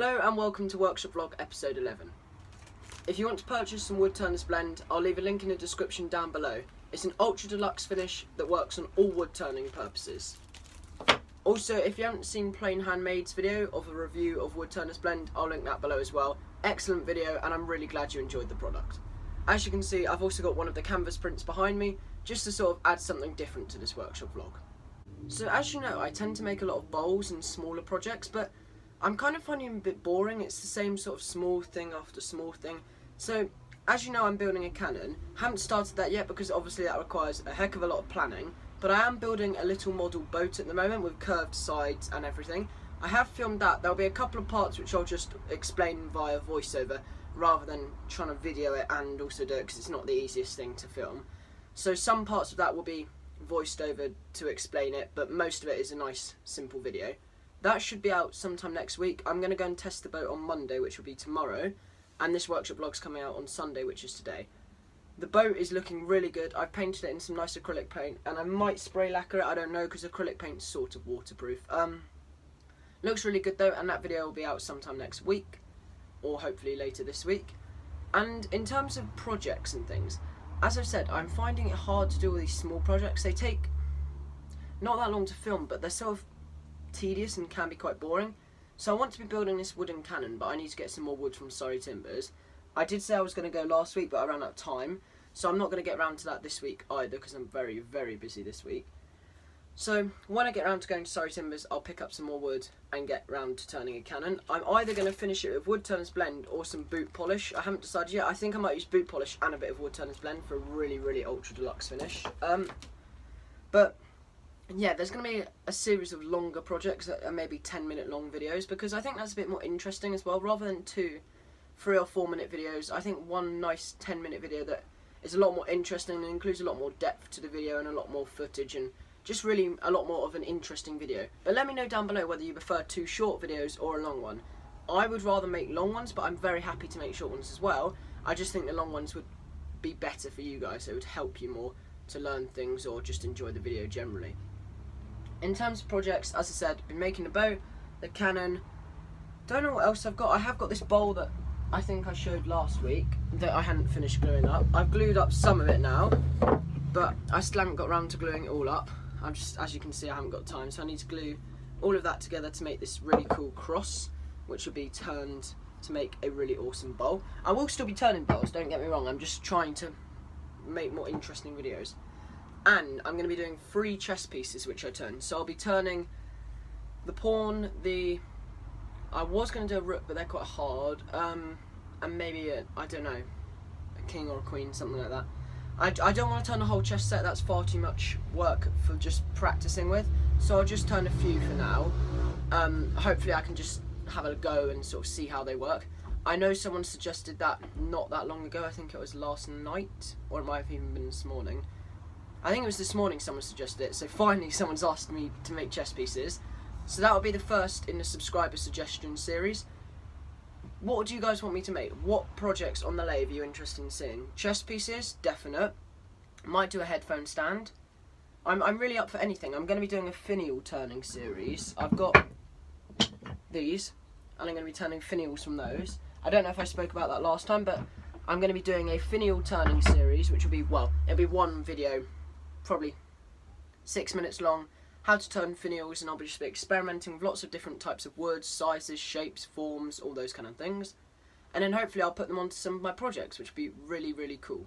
Hello and welcome to Workshop Vlog episode 11. If you want to purchase some Woodturners blend, I'll leave a link in the description down below. It's an ultra deluxe finish that works on all wood turning purposes. Also, if you haven't seen Plain Handmade's video of a review of Woodturners blend, I'll link that below as well. Excellent video and I'm really glad you enjoyed the product. As you can see, I've also got one of the canvas prints behind me, just to sort of add something different to this workshop vlog. So as you know, I tend to make a lot of bowls and smaller projects, but I'm kind of finding it a bit boring. It's the same sort of small thing after small thing. So, as you know, I'm building a cannon. Haven't started that yet because obviously that requires a heck of a lot of planning. But I am building a little model boat at the moment with curved sides and everything. I have filmed that. There'll be a couple of parts which I'll just explain via voiceover rather than trying to video it and also do it because it's not the easiest thing to film. So some parts of that will be voiced over to explain it, but most of it is a nice simple video. That should be out sometime next week. I'm going to go and test the boat on Monday, which will be tomorrow, and this workshop vlog's coming out on Sunday, which is today. The boat is looking really good. I've painted it in some nice acrylic paint, and I might spray lacquer it, I don't know, because acrylic paint's sort of waterproof. Looks really good though, and that video will be out sometime next week, or hopefully later this week. And in terms of projects and things, as I've said, I'm finding it hard to do all these small projects. They take not that long to film, but they're sort of tedious and can be quite boring. So I want to be building this wooden cannon, but I need to get some more wood from Surrey Timbers. I did say I was going to go last week, but I ran out of time, so I'm not going to get around to that this week either because I'm very, very busy this week. So when I get around to going to Surrey Timbers, I'll pick up some more wood and get round to turning a cannon. I'm either going to finish it with Woodturners blend or some boot polish. I haven't decided yet. I think I might use boot polish and a bit of Woodturners blend for a really, really ultra deluxe finish. But yeah, there's going to be a series of longer projects that are maybe 10-minute long videos because I think that's a bit more interesting as well. Rather than 2 3 or 4 minute videos, I think one nice 10-minute video that is a lot more interesting and includes a lot more depth to the video and a lot more footage and just really a lot more of an interesting video. But let me know down below whether you prefer 2 short videos or a long one. I would rather make long ones, but I'm very happy to make short ones as well. I just think the long ones would be better for you guys, so it would help you more to learn things or just enjoy the video generally. In terms of projects, as I said, been making the boat, the cannon, don't know what else I've got. I have got this bowl that I think I showed last week that I hadn't finished gluing up. I've glued up some of it now, but I still haven't got around to gluing it all up. I'm just, as you can see, I haven't got time, so I need to glue all of that together to make this really cool cross, which will be turned to make a really awesome bowl. I will still be turning bowls, don't get me wrong, I'm just trying to make more interesting videos. And I'm going to be doing 3 chess pieces which I turn. So I'll be turning the pawn, I was going to do a rook, but they're quite hard, and maybe I don't know, a king or a queen, something like that. I don't want to turn the whole chess set, that's far too much work for just practicing with, so I'll just turn a few for now. Hopefully I can just have a go and sort of see how they work. I know someone suggested that not that long ago, I think it was last night, or it might have even been this morning. I think it was this morning someone suggested it, so finally someone's asked me to make chess pieces. So that will be the first in the subscriber suggestion series. What do you guys want me to make? What projects on the lathe are you interested in seeing? Chess pieces, definite. Might do a headphone stand. I'm really up for anything. I'm going to be doing a finial turning series. I've got these, and I'm going to be turning finials from those. I don't know if I spoke about that last time, but I'm going to be doing a finial turning series, which will be, well, it'll be one video, probably 6 minutes long, how to turn finials, and I'll be just experimenting with lots of different types of woods, sizes, shapes, forms, all those kind of things. And then hopefully I'll put them onto some of my projects, which would be really, really cool.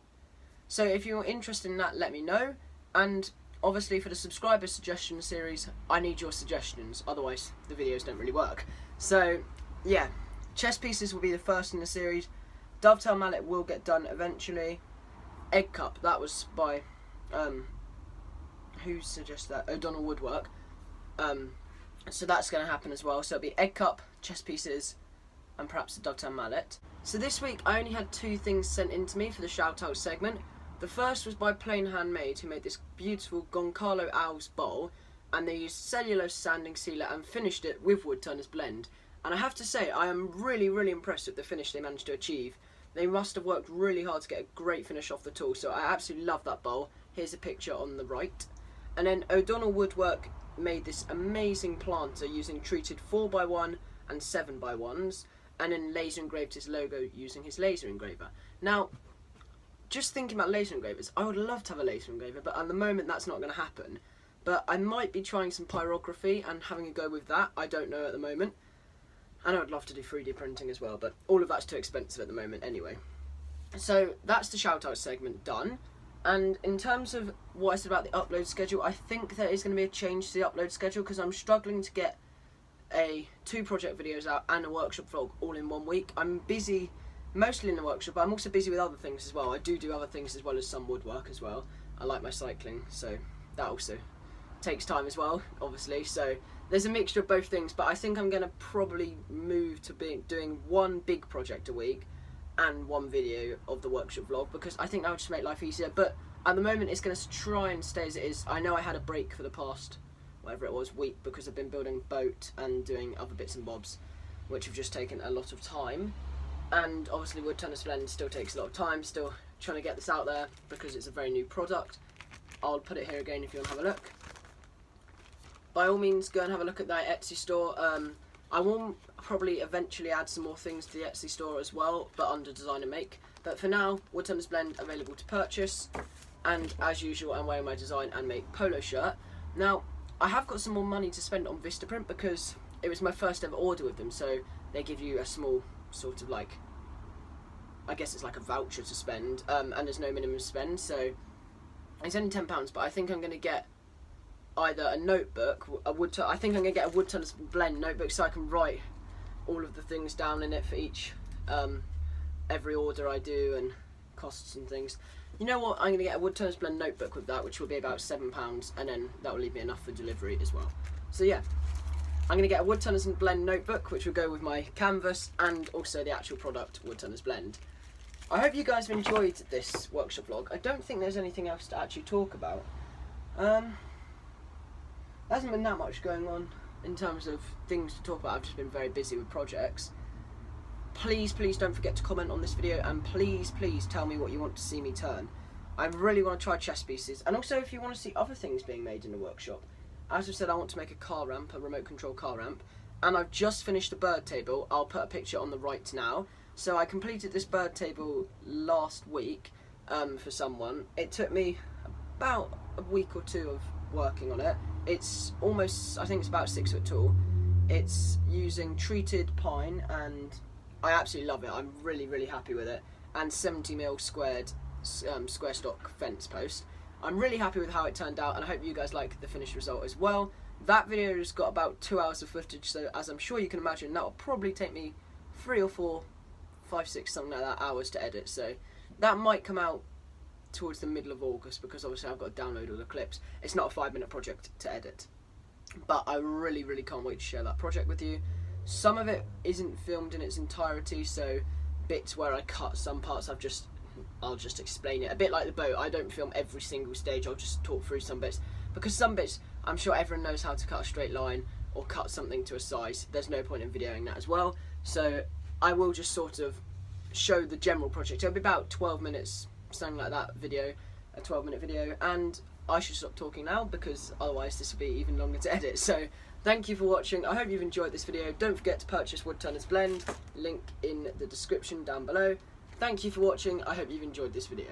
So if you're interested in that, let me know. And obviously for the subscriber suggestion series, I need your suggestions, otherwise the videos don't really work. So yeah, chess pieces will be the first in the series. Dovetail mallet will get done eventually. Egg cup, that was by who suggested that? O'Donnell Woodwork. So that's going to happen as well. So it'll be egg cup, chess pieces, and perhaps a dovetail mallet. So this week I only had 2 things sent in to me for the shout out segment. The first was by Plain Handmade, who made this beautiful Goncalo Owls bowl, and they used cellulose sanding sealer and finished it with Woodturners blend. And I have to say, I am really, really impressed with the finish they managed to achieve. They must have worked really hard to get a great finish off the tool, so I absolutely love that bowl. Here's a picture on the right. And then O'Donnell Woodwork made this amazing planter using treated 4x1 and 7x1s, and then laser engraved his logo using his laser engraver. Now, just thinking about laser engravers, I would love to have a laser engraver, but at the moment that's not going to happen. But I might be trying some pyrography and having a go with that. I don't know at the moment. And I would love to do 3D printing as well, but all of that's too expensive at the moment anyway. So that's the shout out segment done. And in terms of what I said about the upload schedule, I think there is going to be a change to the upload schedule because I'm struggling to get 2 project videos out and a workshop vlog all in 1 week. I'm busy mostly in the workshop, but I'm also busy with other things as well. I do other things as well as some woodwork as well. I like my cycling, so that also takes time as well, obviously. So there's a mixture of both things, but I think I'm going to probably move to doing 1 big project a week and 1 video of the workshop vlog, because I think that would just make life easier. But at the moment it's going to try and stay as it is. I know I had a break for the past whatever it was week because I've been building a boat and doing other bits and bobs which have just taken a lot of time, and obviously Woodturners Blend still takes a lot of time, still trying to get this out there because it's a very new product. I'll put it here again if you want to have a look. By all means, go and have a look at that Etsy store. I will probably eventually add some more things to the Etsy store as well, but under Design and Make. But for now, Woodturners Blend available to purchase, and as usual I'm wearing my Design and Make polo shirt. Now, I have got some more money to spend on Vistaprint because it was my first ever order with them, so they give you a small sort of like, I guess it's like a voucher to spend, and there's no minimum spend, so it's only £10, but I think I'm going to get either a notebook, I think I'm going to get a Woodturners Blend notebook so I can write all of the things down in it for each, every order I do and costs and things. You know what, I'm going to get a Woodturners Blend notebook with that, which will be about £7, and then that will leave me enough for delivery as well. So yeah, I'm going to get a Woodturners Blend notebook, which will go with my canvas and also the actual product, Woodturners Blend. I hope you guys have enjoyed this workshop vlog. I don't think there's anything else to actually talk about. There hasn't been that much going on in terms of things to talk about. I've just been very busy with projects. Please don't forget to comment on this video, and please tell me what you want to see me turn. I really want to try chess pieces, and also if you want to see other things being made in the workshop. As I've said, I want to make a car ramp, a remote control car ramp, and I've just finished the bird table. I'll put a picture on the right now. So I completed this bird table last week for someone. It took me about a week or 2 of working on it. It's almost, I think it's about 6 foot tall. It's using treated pine, and I absolutely love it. I'm really happy with it. And 70mm squared square stock fence post. I'm really happy with how it turned out, and I hope you guys like the finished result as well. That video has got about 2 hours of footage, so as I'm sure you can imagine, that will probably take me 3 or 4, 5, 6, something like that, hours to edit. So that might come out towards the middle of August, because obviously I've got to download all the clips. It's not a 5-minute project to edit, but I really can't wait to share that project with you. Some of it isn't filmed in its entirety, so bits where I cut some parts, I'll just explain it. A bit like the boat, I don't film every single stage, I'll just talk through some bits, because some bits, I'm sure everyone knows how to cut a straight line or cut something to a size. There's no point in videoing that as well, so I will just sort of show the general project. It'll be about 12 minutes, something like that video, a 12-minute video, and I should stop talking now because otherwise this will be even longer to edit. So thank you for watching. I hope you've enjoyed this video. Don't forget to purchase Woodturners Blend, link in the description down below. Thank you for watching. I hope you've enjoyed this video.